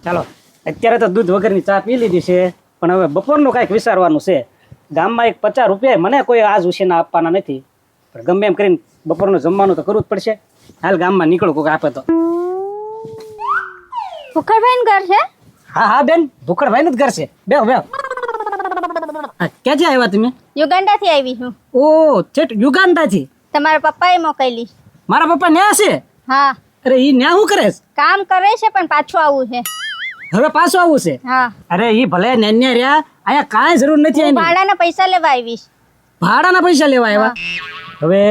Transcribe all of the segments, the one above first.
ચાલો અત્યારે તો દૂધ વગરની ચા પી લીધી છે, પણ હવે બપોરનું કાંઈક વિચારવાનું છે. ગામમાં એક 50 રૂપિયા મને કોઈ આજ ઉછીના આપવાના નથી, પણ ગમે એમ કરીને બપોરનું જમવાનું તો કરવું જ પડશે. હાલ ગામમાં નીકળું, કોઈક આપે તો. ભૂખડભાઈ ઘર છે? હા હા બેન, ભૂખડભાઈ નું જ ઘર છે. બેહો બેહો. ક્યાંથી આવ્યા તમે? યુગાન્ડા થી આવી છું. ઓ છેટ યુગાન્ડા થી? તમારા પપ્પાએ મોકલી. મારા પપ્પા ન્યા છે? હા. અરે ઈ ન્યા શું કરે છે? કામ કરે છે પણ પાછું આવવું છે. હવે પાછું આવવું છે? હા. અરે ઈ ભલે ન્યા રહ્યા, અહીંયા કાંઈ જરૂર નથી. હું ભાડાના પૈસા લેવા આવીશ. ભાડાના પૈસા લેવા આવ્યા? હવે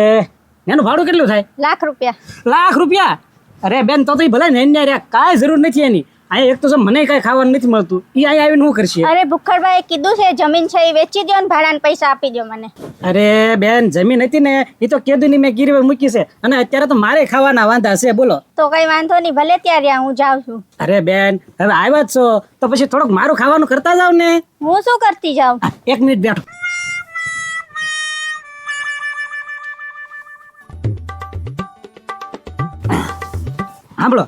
એનું ભાડું કેટલું થાય? ₹1,00,000. ₹1,00,000? અરે બેન, તો ઈ ભલે ન્યા રહ્યા, કાંઈ જરૂર નથી એની. અહીંયા એક તો મને કાંઈ ખાવાનું નથી મળતું, ઈ અહીંયા આવીને શું કરશે? અરે ભૂખડભાઈએ કીધું છે જમીન છે એ વેચી દો ને ભાડાના પૈસા આપી દો મને. અરે બેન, જમીન હતી ને એ તો કેદુની મેં ગીરવે મૂકી છે, અને અત્યારે તો મારે ખાવાના વાંધા છે. બોલો. તો કઈ વાંધો નહીં, ભલે ત્યારે હું જાઉં છું. અરે બેન, હવે આવ્યા જ છો તો પછી થોડુંક મારું ખાવાનું કરતા જાવ ને. હું શું કરતી જાઉં? 1 મિનિટ બેઠો. સાંભળો,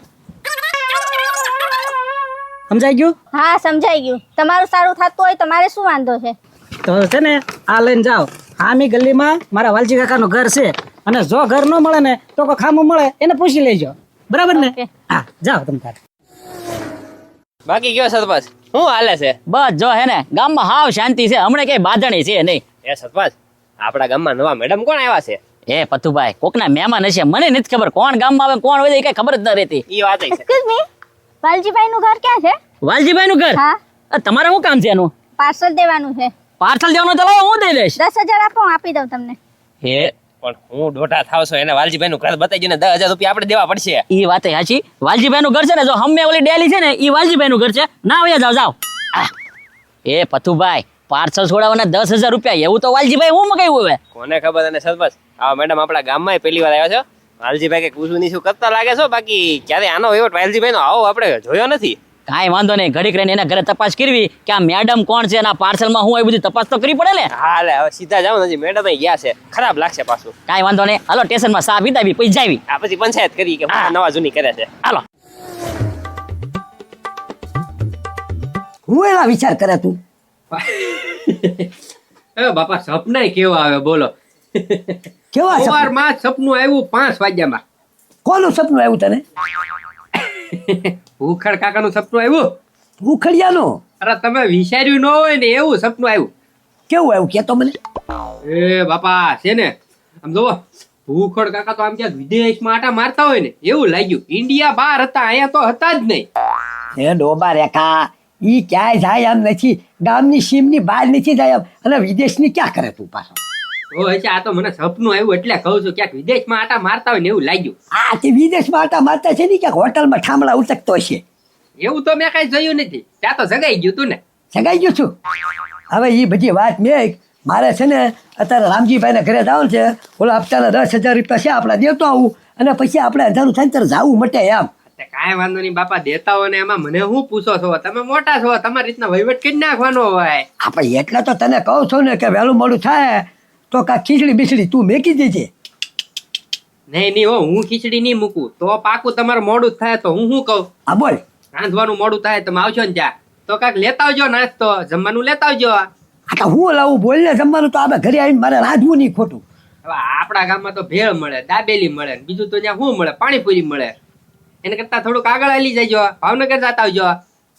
સમજાઈ ગયું? હા સમજાઈ ગયું. તમારું સારું થતું હોય તો મારે શું વાંધો છે? તો છે ને આ લઈને જાઓ. આમી ગલીમાં મારા વાલજી કાકાનું ઘર છે, અને જો ઘર ન મળે ને તો કોઈ ખામું મળે એને પૂછી લેજો, બરાબર ને? Okay. હા જાઓ તમે તારે. બાકી કયો સરપંચ, શું હાલે છે? બસ જો હે ને ગામમાં હાવ શાંતિ છે, હમણાં કઈ બાંધણી છે નહીં. એ સરપંચ, આપણા ગામમાં નવા મેડમ કોણ આવ્યા છે? એ પથુભાઈ, કોકના મહેમાન હશે, મને નથી ખબર કોણ ગામમાં આવે કોણ હોય કઈ ખબર જ ન રહેતી. ઈ વાત છે. એક્સક્યુઝ મી, વાલજીભાઈ નું ઘર ક્યાં છે? વાલજીભાઈ નું ઘર? હા. તમારે શું કામ છે એનું? પાર્સલ દેવાનું છે. પાર્સલ દેવાનું તો લાવો, હું દઈ દઈશ. 10,000 આપો, હું આપી દઉં તમને. હે પણ હું દોઢા થાવ છો, એને વાલજીભાઈ નું ઘર બતાવી ને 10,000 રૂપિયા આપણે દેવા પડશે. ઈ વાત સાચી. વાલજીભાઈ નું ઘર છે ને, જો હમે ઓલી ડેલી છે ને ઈ વાલજીભાઈ નું ઘર છે. ના વયા જાવ જાવ. એ પથુભાઈ, પાર્સલ છોડાવવાના 10,000 રૂપિયા, એવું તો વાલજીભાઈ હું મગાવ્યું હવે? કોને ખબર. અને સરપંચ, આ મેડમ આપણા ગામમાં પહેલી વાર આવ્યા છો. વાલજીભાઈ કે કુછું ની શું કરતા લાગે છો, બાકી ક્યારે આનો વહીવટ વાલજીભાઈ નો આવો આપણે જોયો નથી. કાંઈ વાંધો નહીં, ઘડીક રહીને એના ઘરે તપાસ કરવી કે આ મેડમ કોણ છે, એના પાર્સલમાં હું એ બધી તપાસ તો કરવી પડે ને. હા લે, હવે સીધા જાવ ને, મેડમ ગયા છે, ખરાબ લાગશે પાછું. કાંઈ વાંધો નહીં, હાલો સ્ટેશનમાં સા પીતાવી પછી જાવી. આ પછી પંચાયત કરી કે નવા જૂની કરે છે. હાલો. હું એના વિચાર કરે તું? એ બાપા, સપના કેવા આવે બોલો. કેવા સપના? સવારમાં સપનું આવ્યું 5 વાગ્યામાં. કોનું સપનું આવ્યું તને? ભૂખડ કાકાનું સપનું આવ્યું. ઉખડિયાનું? અરે તમે વિચાર્યું ન હોય ને એવું સપનું આવ્યું. કેવું આવ્યું કે તો મને? એ બાપા છે ને, આમ જોવો, ભૂખડ કાકા તો આમ ક્યાંક વિદેશમાં આટા મારતા હોય ને એવું લાગ્યું. ઇન્ડિયા બહાર હતા, અહીંયા તો હતા જ નહીં. એ ડોબા રેખા, ઈ ક્યાંય જાય એમ નથી, ગામની સીમની બહાર નથી જાય એમ, અને વિદેશની ક્યાં કરે તું પાછો? ઓ હશે, આ તો મને સપનું આવ્યું એટલે કહું છું, ક્યાંક વિદેશમાં આટા મારતા હોય ને એવું લાગ્યું. આ તે વિદેશમાં આટા મારતા છે ને, ક્યાંક હોટલમાં ઠામડા ઉતકતો હશે. એવું તો મેં કઈ જોયું નથી. ત્યાં તો જગાઈ ગયું તું ને. સગાઈ ગયું છું. હવે એ બધી વાત મેં, મારે છે ને અત્યારે રામજીભાઈને ઘરે જવાનું છે, ઓલા હપ્તાના 10,000 રૂપિયા છે આપણા દેતો આવું, અને પછી આપણે અંધારું થાય ને ત્યારે જાવું મટે એમ. કાંઈ વાંધો નહીં બાપા, દેતા હોય ને એમાં મને શું પૂછો છો? તમે મોટા છો, તમારી રીતના વહીવટ કરી નાખવાનો હોય. આપણે એટલે તો તને કહું છું ને કે વહેલું મોડું થાય તો કાંઈક ખીચડી બીચડી તું મેકી દેજે. નહીં હો, હું ખીચડી નહીં મૂકું તો પાકું તમારું મોડું જ થાય તો હું શું કહું? હા બોલ. રાંધવાનું મોડું થાય તમે આવશો ને ત્યાં તો કાંઈક લેતા આવજો, નાસ્તો જમવાનું લેતા આવજો. આ તો હું લાવું બોલ ને, જમવાનું તો આપણે ઘરે આવીને મારે રાંધવું નહીં ખોટું. હવે આપણા ગામમાં તો ભેળ મળે, દાબેલી મળે, બીજું તો ત્યાં શું મળે? પાણીપુરી મળે. એને કરતા થોડુંક આગળ હાલી જજો, ભાવનગર જતા આવજો.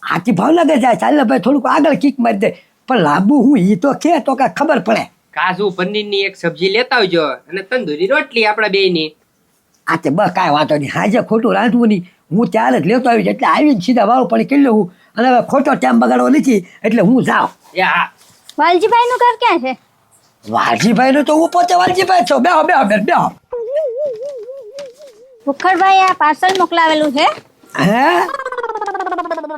આથી ભાવનગર જાય, ચાલ ને ભાઈ થોડુંક આગળ કિક મારી દે, પણ લાંબુ હું ઈ તો કે તો કાંઈ ખબર પડે. કાજુ પનીરની એક સબ્જી લેતા આવજો અને તંદૂરી રોટલી આપણા બેયની. આ તે બસ કાંઈ વાંધો નહીં, હાજે ખોટું રાંધવું નહીં, હું ત્યારે જ લેતો આવી એટલે આવીને સીધા વાળું પણ કરી લઉં, અને હવે ખોટો ટાઈમ બગાડવો નથી એટલે હું જાઉં. એ હા, વાલજીભાઈ નું ઘર ક્યાં છે? વાલજીભાઈનું તો હું પોતે વાલજીભાઈ છો. બેહો બેહો બેન બેહો. ભૂખડભાઈ આ પાર્સલ મોકલાવેલું છે. હે?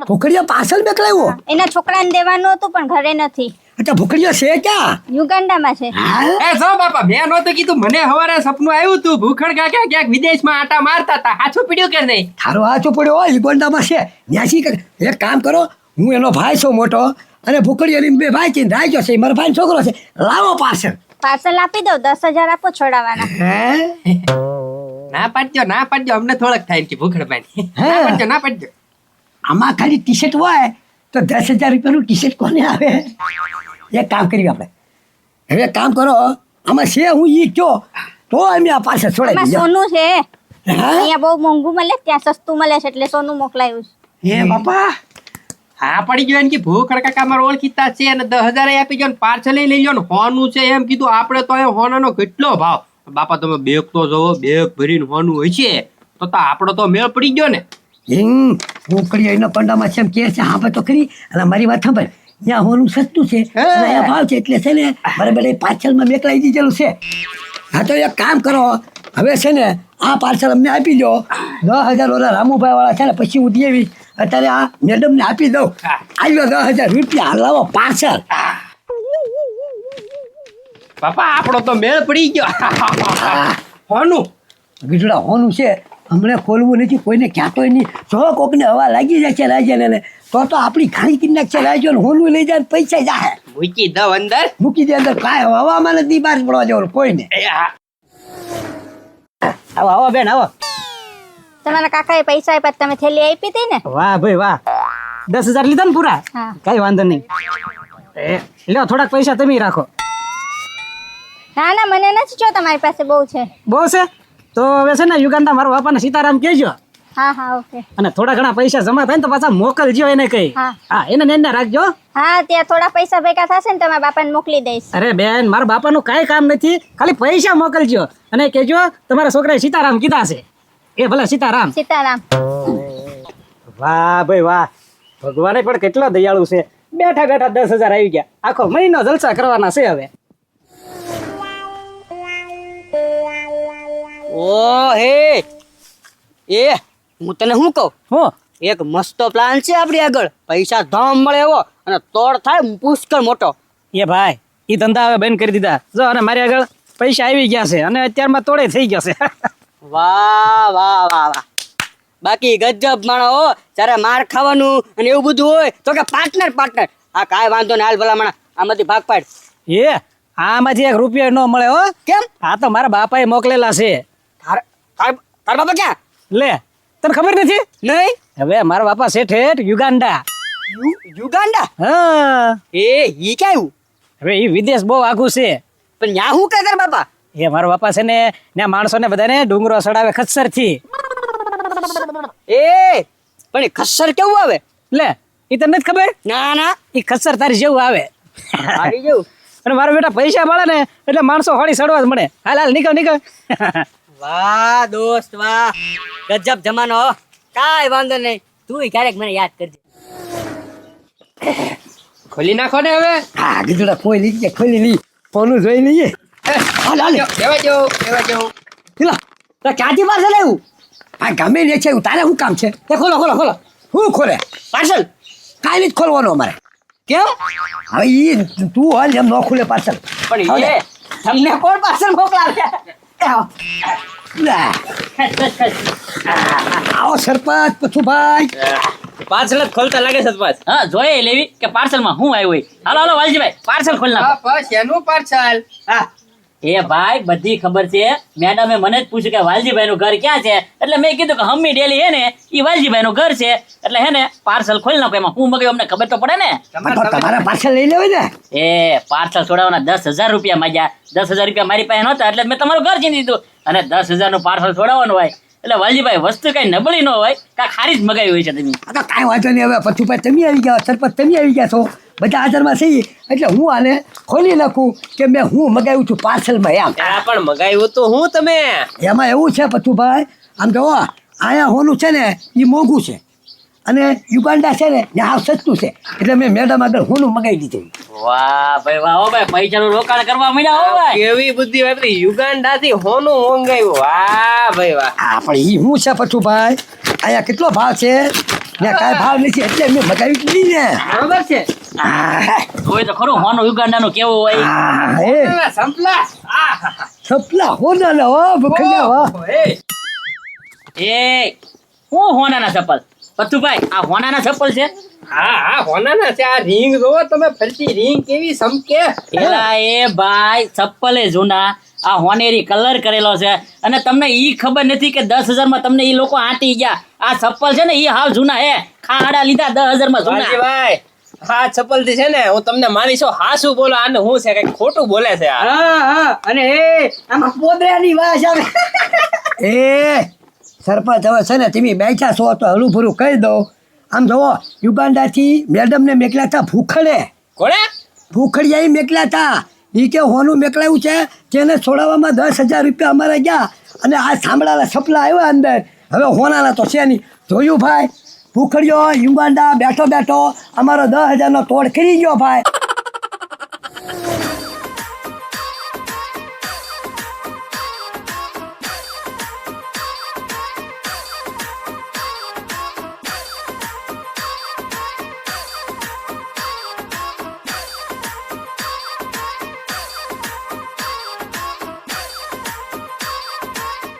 ભૂખડીયો પાર્સલ મોકલાવ્યો? એના છોકરાને દેવાનું હતું પણ ઘરે નથી. એટલે ભૂખડીયો છે ક્યાં? યુગાન્ડામાં છે. હા? એ જો બાપા, મેં નહોતું કીધું, મને સવારે સપનું આવ્યું તું ભૂખડ કાકા ક્યાંક વિદેશમાં આટા મારતા હતા. હાચું પીડ્યું કે નહીં? થારો હાચો પડ્યો હોય યુગાન્ડામાં છે ન્યાસી કરે. એક કામ કરો, હું એનો ભાઈ છું મોટો, અને ભૂખડીયો લઈને 2 ભાઈ છે, રાખ્યો છે, મારો ભાઈ છોકરો છે, લાવો પાર્સલ. પાર્સલ આપી દઉં, 10,000 આપો છોડાવવાના. હે? ના પાડજો, ના પાડજો, અમને થોડક થાય કે ભૂખડ ભાઈ. ના પાડજો, ના પાડજો. આમાં ખાલી ટી શર્ટ હોય તો 10,000 રૂપિયાનું ટી શર્ટ કોને આવે? એક કામ કરીએ આપણે. હવે એક કામ કરો, આમાં છે હું ઈ કયો તો અમે આ પાછળ છોડાવી એમાં દઈએ. સોનું છે હા? અહીંયા બહુ મોંઘું મળે ત્યાં સસ્તું મળે છે એટલે સોનું મોકલાયું છે. હે બાપા હા પડી ગયો એમ કે ભૂખડ કાકા મારો ઓળખીતા છે અને 10,000 આપી ગયો ને પાર્સલ લઈ લ્યો ને હોનું છે એમ કીધું. આપણે તો અહીંયા હોનાનો કેટલો ભાવ બાપા, તમે બેગ તો જોવો, બેગ ભરીને હોનું હોય છે તો આપણો તો મેળ પડી ગયો ને. હું કરીએ એના પંડામાં છે એમ કે છે હા તો ખરી. અને મારી વાત સાંભળ, ત્યાં હોનું સસ્તું છે અને અહીંયા ભાવ છે એટલે છે ને બરાબર એ પાર્સલમાં મેકલાઈ દીધેલું છે. હા તો એક કામ કરો, હવે છે ને આ પાર્સલ અમને આપી દો. 10,000 ઓલા રામુભાઈ વાળા છે ને પછી હું દેવી અત્યારે આ મેડમને આપી દઉં. આવ્યો 10,000 રૂપિયા, લાવો પાર્સલ. બાપા આપણો તો મેળ પડી ગયો હોનું. ગીધડા હોનું છે, હમણાં ખોલવું નથી, કોઈને કહેતોય નહીં. જો કોકને હવા લાગી જાય છે રાજ્યને તો આપણી ઘાણી કરી નાખશે રાજ્ય, હોનું લઈ જાય ને પૈસા જાય. મૂકી દઉં અંદર. મૂકી દે અંદર, કાંઈ હવામાં નથી બહાર પડવા જવાનું કોઈને. આવો આવો બેન આવો. તમારા કાકાએ પૈસા આપ્યા તમે થેલી આપી હતી ને? વાહ ભાઈ વાહ, 10,000 લીધા ને પૂરા? હા. કઈ વાંધો નહીં. લ્યો થોડાક પૈસા તમે રાખો. ના ના મને નથી જો, તમારી પાસે બહુ છે. બહુ છે તો હવે છે ને યુગાન્ડા મારા બાપાને સીતારામ કહેજો, હા હા ઓકે. અને થોડા ઘણા પૈસા જમા થાય ને તો પાછા મોકલજો એને કઈ. હા. હા એને ને રાખજો. હા ત્યાં થોડા પૈસા ભેગા થશે ને તમારા બાપાને મોકલી દઈશ. અરે બેન, મારા બાપાનું કાંઈ કામ નથી, ખાલી પૈસા મોકલજો અને કહેજો તમારા છોકરાએ સીતારામ કીધા છે. એ ભલે સીતારામ. સીતારામ. વાહ ભાઈ વાહ, ભગવાને પણ કેટલો દયાળુ છે. બેઠા બેઠા 10,000 આવી ગયા, આખો મહિનો જલસા કરવાના છે હવે. ઓ હે એ હું તને શું કહું, હું એક મસ્ત પ્લાન છે આપણી આગળ. પૈસા ધામ મળે એવો અને તોડ થાય પુષ્કળ મોટો. એ ભાઈ, એ ધંધા હવે બંધ કરી દીધા. જો અને મારી આગળ પૈસા આવી ગયા છે અને અત્યારમાં તોડે થઈ ગયો છે. વાહ વાહ વાહ વાહ. બાકી ગજબ માણો હો, જ્યારે માર ખાવાનું અને એવું બધું હોય તો કે પાર્ટનર પાર્ટનર. આ કાંઈ વાંધો ને, હાલ ભલા માણા આમાંથી ભાગ પાડ. એ આમાંથી 1 રૂપિયો ન મળે હો. કેમ? આ તો મારા બાપાએ મોકલેલા છે. તાર બાપા ક્યાં? લે, તને ખબર નથી? નહીં. હવે મારા બાપા છે ઠેઠ યુગાન્ડા. યુગાન્ડા? હા, એ ઈ ક્યાં આવ્યું? હવે એ વિદેશ બહુ આઘું છે. પણ ન્યા શું કરે તાર બાપા? એ મારા બાપા છે ને ત્યાં માણસોને બધાને ડુંગરો ચડાવે ખચ્ચર થી. એ પણ એ ખસ્સર કેવું આવે? લે, એ તને નથી ખબર? ના ના, એ ખચ્ચર તારી જેવું આવે. આવી જેવું. અને મારા બેટા પૈસા મળે ને એટલે માણસો હોળી ચડવા જ મળે. હાલ હાલ નીકળ નીકળ. વાહ દોસ્ત વાહ, ગજબ જમાનો હો. કાંઈ વાંધો નહીં, તું ક્યારેક મને યાદ કરજે. ખોલી નાખો ને હવે. હા ગીધડા કોઈ લઈ ગયા, ખોલી લઈ, હોનું જોઈ લઈએ. હાલ હાલ દેવા જાઉં. પેલા તો ક્યાંથી પાર્સલ આવ્યું? આ ગમે ને છે, તારે શું કામ છે? એ ખોલો ખોલો ખોલો. શું ખોલે? પાર્સલ કાંઈ નથી ખોલવાનું અમારે. કેમ? હવે ઈ તું હાલ એમ ન ખુલે પાર્સલ. પણ એ તમને કોણ પાર્સલ મોકલાવે? આવો સરપંચ પથુભાઈ. પાછળ જ ખોલતા લાગે છે પાછ. હા જોઈએ લેવી કે પાર્સલમાં શું આવ્યું હોય. હાલો હાલો વાલજીભાઈ પાર્સલ ખોલી નાખો. બસ એનું પાર્સલ. હા એ ભાઈ બધી ખબર છે. મેડમે મને જ પૂછ્યું કે વાલજીભાઈ નું ઘર ક્યાં છે, એટલે મેં કીધું કે હમ્મી ડેલી હે ને ઈ વાલજીભાઈ નું ઘર છે, એટલે હે ને પાર્સલ ખોલી નાખો. એમાં હું મગાવ્યું અમને ખબર તો પડે ને. તમારે પાર્સલ લઈ લેવાય ને. એ પાર્સલ છોડાવવાના 10,000 રૂપિયા માંગ્યા. 10,000 રૂપિયા મારી પાસે નહોતા એટલે મેં તમારું ઘર ચીંધી દીધું. અને 10,000 નું પાર્સલ છોડાવવાનું હોય એટલે વાલજીભાઈ વસ્તુ કઈ નબળી ન હોય, કાંઈ ખારી જ મગાવી હોય છે તમે. આ તો કાંઈ વાંધો નહીં. હવે પથુભાઈ તમે આવી ગયા, સરપંચ તમે આવી ગયા છો, બધા હાજરમાં છીએ એટલે હું આને ખોલી નાખું કે મેં હું મગાવ્યું છું પાર્સલમાં એમ. આ પણ મગાવ્યું તો હું તમે. એમાં એવું છે પથુભાઈ, આમ જો અહીંયા હોનું છે ને એ મોંઘું છે અને યુગાન્ડા છે ને ત્યાં હાવ સસ્તું છે એટલે મેં મેડમ આગળ હોનું મગાવી દીધું. વાહ ભાઈ વાહ હો ભાઈ, પૈસાનું રોકાણ કરવા માંડ્યા હો ભાઈ. કેવી બુદ્ધિ વાપરી, યુગાન્ડા થી હોનું મંગાવ્યું. વાહ ભાઈ વાહ. હા પણ એ હું છે પથુભાઈ, અહીંયા કેટલો ભાવ છે ને કાંઈ ભાવ નથી એટલે મેં મગાવી દીધી ને. બરોબર છે. હા, હોય તો ખરું હોનું યુગાન્ડાનું કેવું હોય. હા, એ સંપલા. સપલા હોના લે હો ભૂખલ્યા હો. એ હું હોનાના ચપ્પલ પથ્થુભાઈ, આ હોનાના ચપ્પલ છે? હા હોનાના છે. આ રિંગ જોવો તમે, ફરતી રિંગ કેવી સમકે. એલા એ ભાઈ ચપ્પલે જૂના, આ હોનેરી કલર કરેલો છે અને તમને ઈ ખબર નથી કે 10,000 માં તમને ઈ લોકો આંટી ગયા. આ ચપ્પલ છે ને ઈ હાવ જૂના હે, ખાડા લીધા 10,000 માં જૂના. વાલજીભાઈ હા ચપલથી છે ને હું તમને માની છું હા શું બોલો આને હું છે કઈ ખોટું બોલે છે આ હા અને આમાં પોદરાની વાસ આવે સરપંચ હવે છે ને તમે બેઠા છો તો હલું ભરું કહી દઉં આમ જુઓ યુગાન્ડાથી મેડમને મેકલા હતા ભૂખડે કોણે ભૂખડિયા મેકલા હતા એ કે હોનું મેકલાયું છે તેને છોડાવવામાં 10,000 રૂપિયા અમારે ગયા અને આ સાંભળાના સપલા આવ્યા અંદર હવે હોનાના તો છે નહીં જોયું ભાઈ ભૂખડિયો યુગાન્ડા બેઠો અમારો 10,000 નો તોડ કરી ગયો ભાઈ